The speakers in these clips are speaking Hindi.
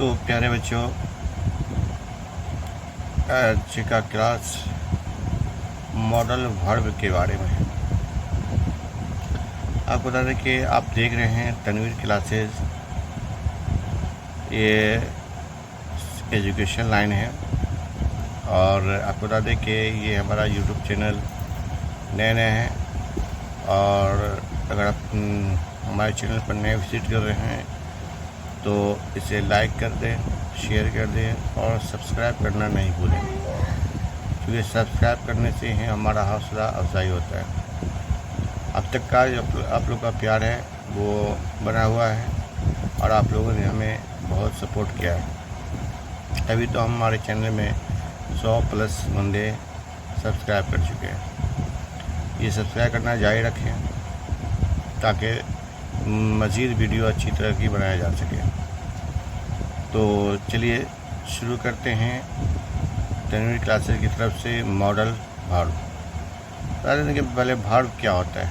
तो प्यारे बच्चों, आज का क्लास मॉडल वर्ब के बारे में है। आपको बता दें कि आप देख रहे हैं तनवीर क्लासेस। ये एजुकेशन लाइन है और आपको बता दें कि ये हमारा यूट्यूब चैनल नए हैं और अगर आप हमारे चैनल पर नए विजिट कर रहे हैं तो इसे लाइक कर दें, शेयर कर दें और सब्सक्राइब करना नहीं भूलें, क्योंकि सब्सक्राइब करने से ही हमारा हौसला अफजाई होता है। अब तक का जो आप लोग का प्यार है वो बना हुआ है और आप लोगों ने हमें बहुत सपोर्ट किया है। अभी तो हम हमारे चैनल में 100+ बंदे सब्सक्राइब कर चुके हैं। ये सब्सक्राइब करना जारी रखें ताकि मज़ीद वीडियो अच्छी तरह की बनाया जा सके। तो चलिए शुरू करते हैं तनवीर क्लासेस की तरफ से मॉडल वर्ब। बता दें कि पहले वर्ब क्या होता है।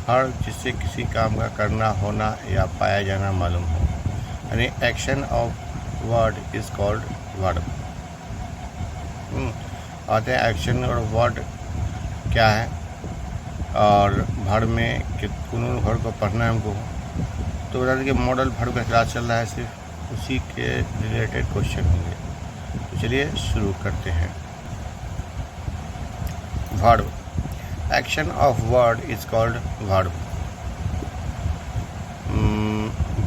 वर्ब जिससे किसी काम का करना, होना या पाया जाना मालूम हो, यानी action of word is called verb. आते हैं एक्शन और वर्ड क्या है और वर्ब में कौन वर्ब को पढ़ना है हमको। तो बता दें कि मॉडल वर्ब का क्लास चल रहा है, सिर्फ उसी के रिलेटेड क्वेश्चन होंगे। तो चलिए शुरू करते हैं। Verb, action of word is called verb.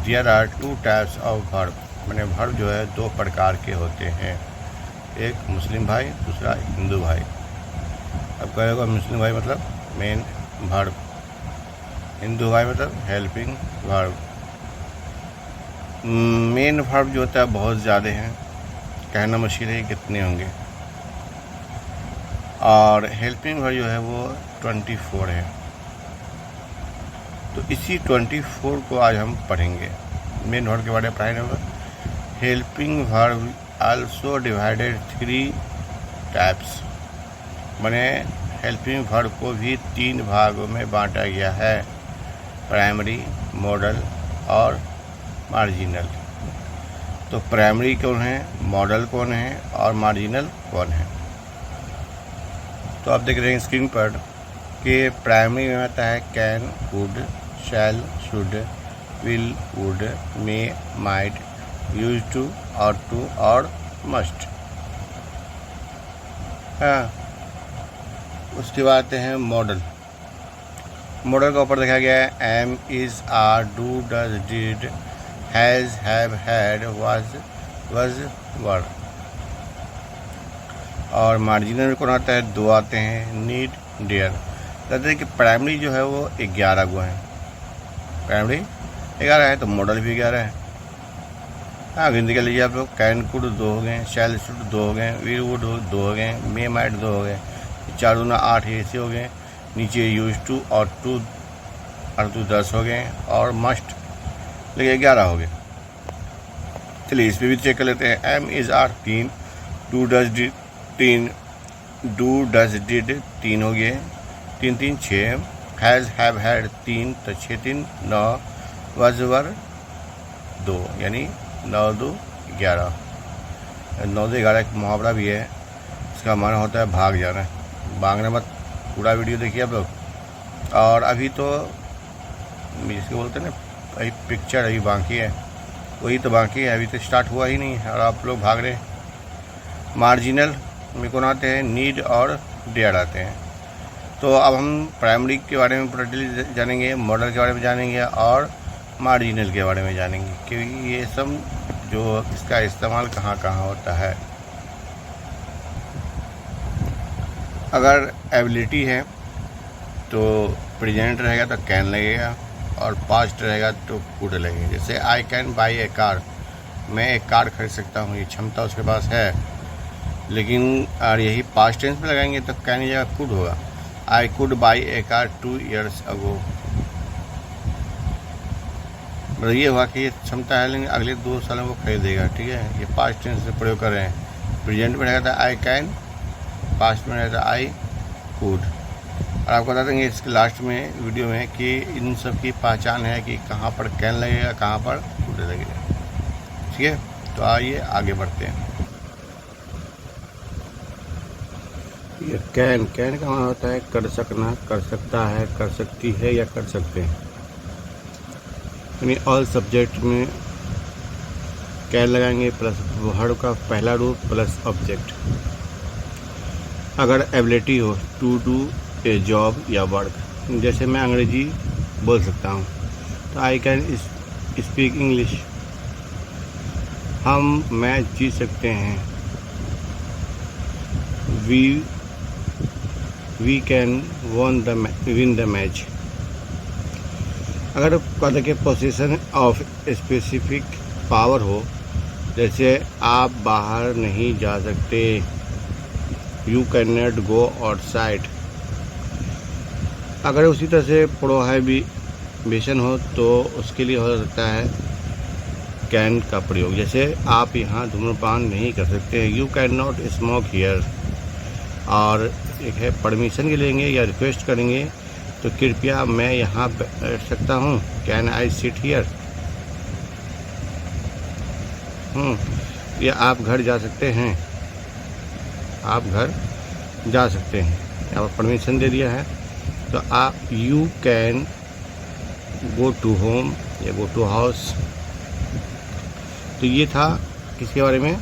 There are 2 types of verb. मैंने वर्ब जो है 2 प्रकार के होते हैं, एक मुस्लिम भाई, दूसरा हिंदू भाई। अब कहेगा मुस्लिम भाई मतलब मेन वर्ब, हिंदू भाई मतलब हेल्पिंग वर्ब। मेन वर्ब जो होता है बहुत ज़्यादा हैं, कहना मुश्किल है कितने होंगे, और हेल्पिंग वर्ब जो है वो 24 है। तो इसी 24 को आज हम पढ़ेंगे। मेन वर्ब के बारे में पढ़ाएंगे। Helping verb also divided 3 types. मैंने हेल्पिंग वर्ब को भी 3 भागों में बांटा गया है, प्राइमरी, मॉडल और मार्जिनल। तो प्राइमरी कौन है, मॉडल कौन है और मार्जिनल कौन है। तो आप देख रहे हैं स्क्रीन पर कि प्राइमरी में आता है can, could, shall, should, will, would, may, might, use to, ought to और मस्ट। हाँ, उसके बाद आते हैं मॉडल। मॉडल का ऊपर देखा गया है am, is, are, do, does, did, has, have, had, was, were. और मार्जिनल में कौन आता है, 2 आते हैं, नीड, डेयर। कहते हैं कि प्राइमरी जो है वो 11 गो हैं। प्राइमरी 11 है तो मॉडल भी 11 है। हाँ, गिनती कर लीजिए आप लोग। कैन, कुड 2 हो गए, शैल, शुड 2 हो गए, विल, वुड 2 हो गए, मे, माइट 2 हो गए, 4 दूना 8 ऐसे हो गए। नीचे यूज टू और टू 10 हो गए और मस्ट लगे 11 हो गए। चलिए इस पर भी चेक कर लेते हैं। Am, is, are 3, do, does, did 3, do, does, did 3 हो गए, 3 3 6, हैज़, हैव, हैड 3 तो 6 3 9, वाज, वर 2, यानी 9 2 11। 9 2 11 एक मुहावरा भी है, इसका माना होता है भाग जाना। भागना मत, पूरा वीडियो देखिए आप लोग। और अभी तो जिसको बोलते हैं ना, अभी पिक्चर अभी बाकी है, वही तो बाकी है, अभी तो स्टार्ट हुआ ही नहीं है और आप लोग भाग रहे हैं। मार्जिनल में कौन आते हैं, नीड और डेयर आते हैं। तो अब हम प्राइमरी के बारे में पूरा डिटेल जानेंगे, मॉडल के बारे में जानेंगे और मार्जिनल के बारे में जानेंगे, क्योंकि ये सब जो इसका इस्तेमाल कहाँ कहाँ होता है। अगर एबिलिटी है तो प्रेजेंट रहेगा तो कैन लगेगा और पास्ट रहेगा तो कुड लगेगा। जैसे I can buy A car, मैं एक कार खरीद सकता हूँ, ये क्षमता उसके पास है। लेकिन और यही पास्ट टेंस में लगाएंगे तो कैन की जगह कुड होगा। I could by A car 2 years अगो। मतलब ये हुआ कि ये क्षमता है, लेकिन अगले 2 सालों को खरीदेगा। ठीक है, ये पास्ट टेंस से प्रयोग कर रहे हैं। प्रेजेंट में रहेगा था आई कैन, पास्ट में रहेगा आई कुड। और आपको बता देंगे इसके लास्ट में वीडियो में कि इन सब की पहचान है कि कहाँ पर कैन लगेगा, कहाँ पर शुड लगेगा। ठीक है, तो आइए आगे बढ़ते हैं। ये कैन का माना होता है कर सकना, कर सकता है, कर सकती है या कर सकते हैं। यानी ऑल सब्जेक्ट में कैन लगाएंगे प्लस वर्ड का पहला रूप प्लस ऑब्जेक्ट। अगर एबिलिटी हो टू डू ए जॉब या वर्क, जैसे मैं अंग्रेजी बोल सकता हूँ तो आई कैन स्पीक इंग्लिश। हम मैच जीत सकते हैं, we can win the match. अगर कहते कि पोजीशन ऑफ स्पेसिफिक पावर हो, जैसे आप बाहर नहीं जा सकते, you can not go outside. अगर उसी तरह से प्रोहिबिशन हो तो उसके लिए हो सकता है कैन का प्रयोग, जैसे आप यहाँ धूम्रपान नहीं कर सकते, you can not smoke here. और एक है परमिशन के लेंगे या रिक्वेस्ट करेंगे तो कृपया मैं यहाँ बैठ सकता हूँ, कैन आई सिट हियर। या आप घर जा सकते हैं, आप घर जा सकते हैं, यहाँ पर परमिशन दे दिया है। तो आप you can go to home या गो टू हाउस। तो ये था किसके बारे में,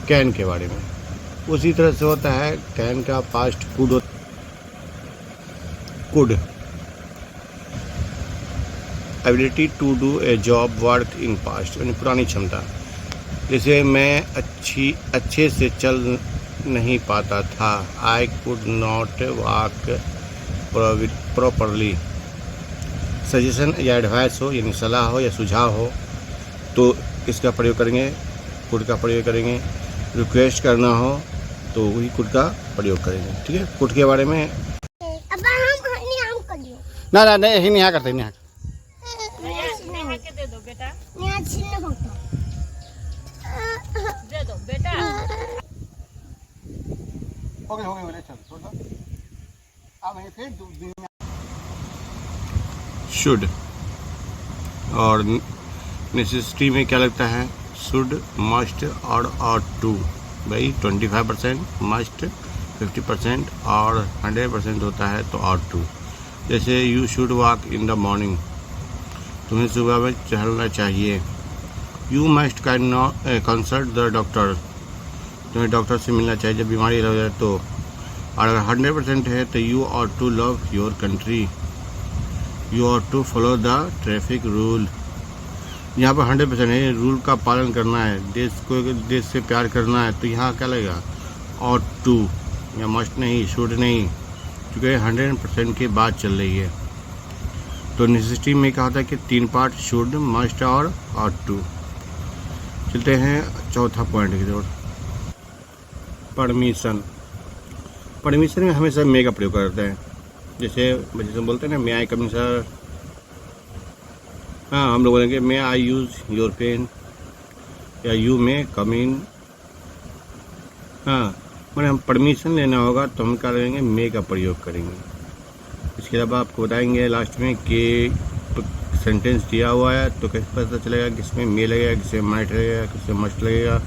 कैन के बारे में। उसी तरह से होता है कैन का past could. Ability to do a job work in past, यानी पुरानी क्षमता। जैसे मैं अच्छे से चल नहीं पाता था, I could not walk properly. Suggestion या एडवाइस हो, यानी सलाह हो या सुझाव हो, तो इसका प्रयोग करेंगे, कुड का प्रयोग करेंगे। रिक्वेस्ट करना हो तो वही कुड का प्रयोग करेंगे। ठीक है, कुड के बारे में ना नहीं नहीं करते नहीं दे दो बेटा, दे दो बेटा। हो गए चल थोड़ा अब ये फिर शुड। और नेसेसिटी में क्या लगता है, शुड, मस्ट और ऑट टू। भाई 25% मस्ट, 50% और 100% होता है तो ऑट टू। जैसे you should walk in the morning, तुम्हें सुबह में चलना चाहिए। You must consult the doctor, तुम्हें डॉक्टर से मिलना चाहिए जब बीमारी हो जाए तो। और अगर 100% है तो you ought to love your country, you ought to follow the traffic rule. यहाँ पर 100% है, रूल का पालन करना है, देश से प्यार करना है, तो यहाँ क्या लगेगा, ऑट टू या मस्ट नहीं, शुड नहीं, क्योंकि 100% की बात चल रही है। तो नेसेसिटी में क्या होता है कि 3 पार्ट, शुड, मस्ट और ऑट टू। चलते हैं चौथा पॉइंट की ओर, परमिशन। परमिशन में हमेशा मे का प्रयोग करते हैं। जैसे बोलते हैं ना, मे आई कम इन सर। हाँ, हम लोग बोलेंगे मे आई यूज़ योर पेन या यू मे कम इन। हाँ, मैंने हम परमिशन लेना होगा तो हम क्या करेंगे, मे का प्रयोग करेंगे। इसके अलावा आपको बताएंगे लास्ट में कि सेंटेंस दिया हुआ है तो कैसे पता चलेगा किसमें मे लगेगा, किसमें माइट लगेगा, किसमें मस्ट लगेगा,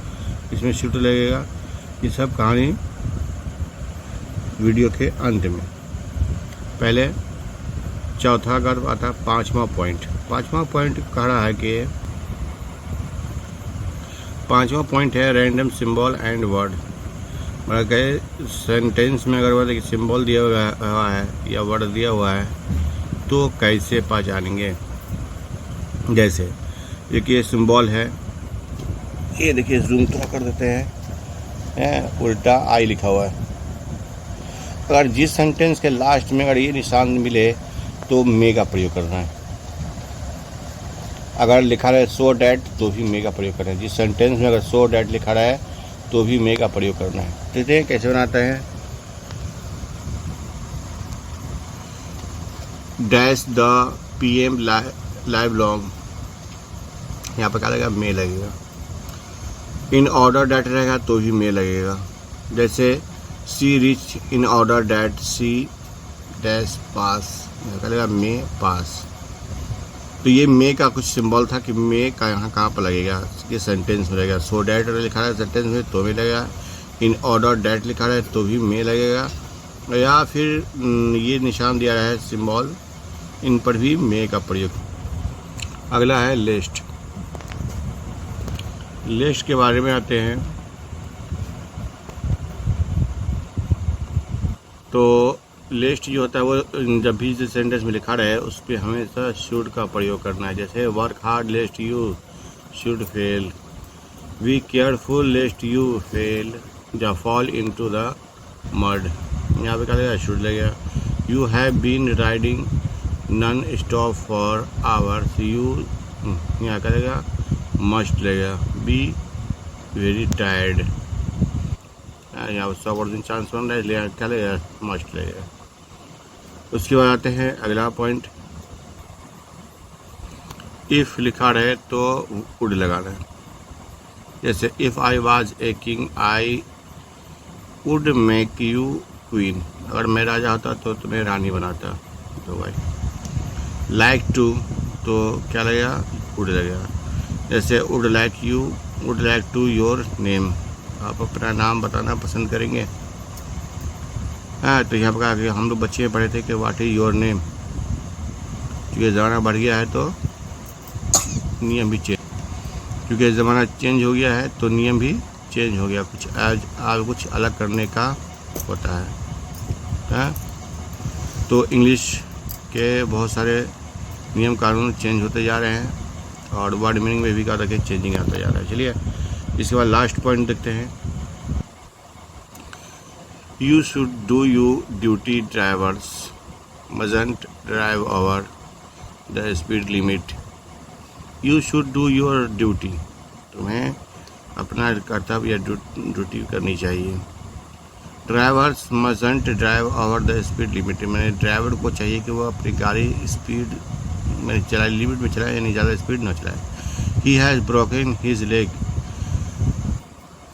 किसमें शुड लगेगा। ये सब कहानी वीडियो के अंत में। पहले चौथा का आता 5वां पॉइंट। 5वां पॉइंट कह रहा है कि 5वां पॉइंट है रैंडम सिंबल एंड वर्ड। मतलब कहे सेंटेंस में अगर बोले कि सिंबल दिया हुआ है या वर्ड दिया हुआ है तो कैसे पहचानेंगे। जैसे देखिए सिंबल है, ये देखिए जूम थोड़ा कर देते हैं, उल्टा आई लिखा हुआ है। अगर जिस सेंटेंस के लास्ट में अगर ये निशान मिले तो मे का प्रयोग करना है। अगर लिखा रहे सो डैट तो भी मे का प्रयोग करना है। जिस सेंटेंस में अगर सो डैट लिखा रहा है तो भी मे का प्रयोग करना है। देखते हैं कैसे बनाते हैं। Dash the PM live long, यहाँ पर क्या लगेगा, मे लगेगा। इन ऑर्डर डैट रहेगा तो भी मे लगेगा। जैसे she reach in order that she dash pass, क्या लगेगा मे पास। तो ये मे का कुछ सिंबल था कि मे का यहाँ कहाँ पर लगेगा, ये सेंटेंस में लगेगा। सो डैट लिखा है सेंटेंस में तो भी लगेगा, इन ऑर्डर डैट लिखा है तो भी मे लगेगा, या फिर ये निशान दिया रहा है सिंबल, इन पर भी मे का प्रयोग। अगला है लिस्ट। लिस्ट के बारे में आते हैं तो लिस्ट जो होता है वो जब भी जिस सेंटेंस में लिखा रहे उस पर हमेशा शुड का प्रयोग करना है। जैसे work hard lest you should fail, be careful lest you fail या फॉल इनटू द मड, यहाँ पे क्या लगेगा, शुड लगेगा। You have been riding non stop for hours, you यहाँ क्या लगेगा, मस्ट लगेगा। बी वेरी टायर्ड, यहाँ 100% चांस बन रहा है इसलिए क्या लगेगा, मस्ट लगेगा। उसके बाद आते हैं अगला पॉइंट, इफ़ लिखा रहे तो वुड लगाना है। जैसे if I was a king I would make you queen, अगर मैं राजा होता तो तुम्हें रानी बनाता। तो भाई लाइक टू तो क्या लगेगा, वुड लगेगा। जैसे would like to your name, आप अपना नाम बताना पसंद करेंगे। हाँ, तो यहाँ पर कहा कि हम लोग बच्चे में पढ़े थे कि व्हाट इज़ योर नेम, क्योंकि ज़माना बढ़ गया है तो नियम भी चेंज, क्योंकि ज़माना चेंज हो गया है तो नियम भी चेंज हो गया, कुछ आज कुछ अलग करने का होता है। हाँ? तो इंग्लिश के बहुत सारे नियम कानून चेंज होते जा रहे हैं और वर्ड मीनिंग में भी क्या रखें, चेंजिंग आता जा रहा है। चलिए इसके बाद लास्ट पॉइंट देखते हैं, you should do you duty drivers mustn't drive over the speed limit. You should do your duty, तुम्हें अपना कर्तव्य या ड्यूटी करनी चाहिए। Drivers mustn't drive over the speed limit, मैंने ड्राइवर को चाहिए कि वो अपनी गाड़ी स्पीड में चलाए, लिमिट में चलाए, यानी ज़्यादा स्पीड ना चलाए। He has broken his leg,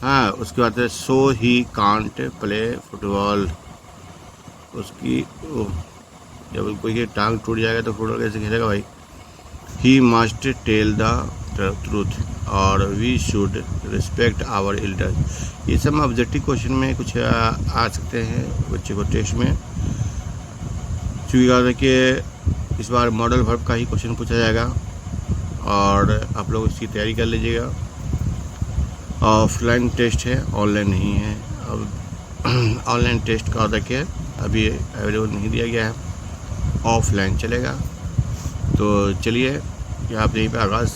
हाँ उसके बाद है सो ही कांट प्ले फुटबॉल, उसकी जब कोई की टांग टूट जाएगा तो फुटबॉल कैसे खेलेगा भाई। He must tell the truth और we should respect our elder. ये सब ऑब्जेक्टिव क्वेश्चन में कुछ आ सकते हैं बच्चे को टेस्ट में, क्योंकि देखिए इस बार मॉडल वर्ब का ही क्वेश्चन पूछा जाएगा और आप लोग इसकी तैयारी कर लीजिएगा। ऑफलाइन टेस्ट है, ऑनलाइन नहीं है। अब ऑनलाइन टेस्ट का देखिए अभी अवेलेबल नहीं दिया गया है, ऑफलाइन चलेगा। तो चलिए यहाँ पे यहीं पे आगाज़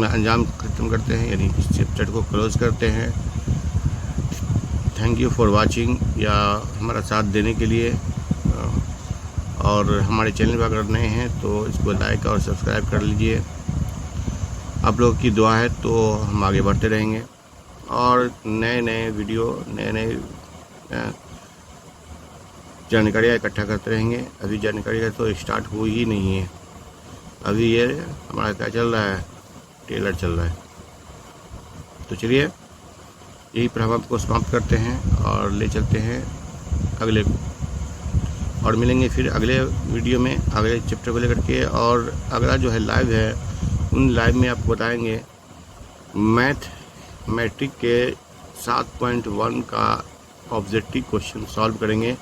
अंजाम ख़त्म करते हैं, यानी इस चैप्टर को क्लोज करते हैं। थैंक यू फॉर वाचिंग, या हमारा साथ देने के लिए। और हमारे चैनल पर अगर नए हैं तो इसको लाइक और सब्सक्राइब कर लीजिए। आप लोगों की दुआ है तो हम आगे बढ़ते रहेंगे और नए नए वीडियो, नए नए जानकारियाँ इकट्ठा करते रहेंगे। अभी जानकारी का तो स्टार्ट हुई ही नहीं है, अभी ये हमारा क्या चल रहा है, ट्रेलर चल रहा है। तो चलिए यही पर हम आपको समाप्त करते हैं और ले चलते हैं अगले, और मिलेंगे फिर अगले वीडियो में अगले चैप्टर को लेकर के। और अगला जो है लाइव है, उन लाइव में आपको बताएंगे मैट्रिक के 7.1 का ऑब्जेक्टिव क्वेश्चन सॉल्व करेंगे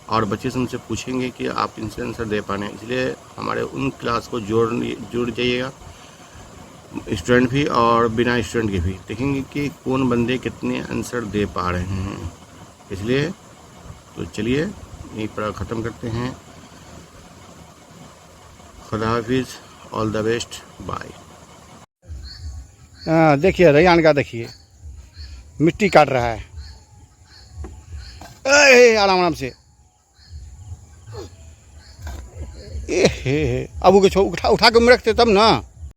और बच्चे से हमसे पूछेंगे कि आप इनसे आंसर दे पाने, इसलिए हमारे उन क्लास को जुड़ जाइएगा, स्टूडेंट भी और बिना स्टूडेंट के भी, देखेंगे कि कौन बंदे कितने आंसर दे पा रहे हैं। इसलिए तो चलिए यहीं पर ख़त्म करते हैं। खुदा हाफिज़, ऑल द बेस्ट, बाय। देखिए रैयान का, देखिए मिट्टी काट रहा है, आराम आराम से। ए हे, अब उठा के रखते तब ना।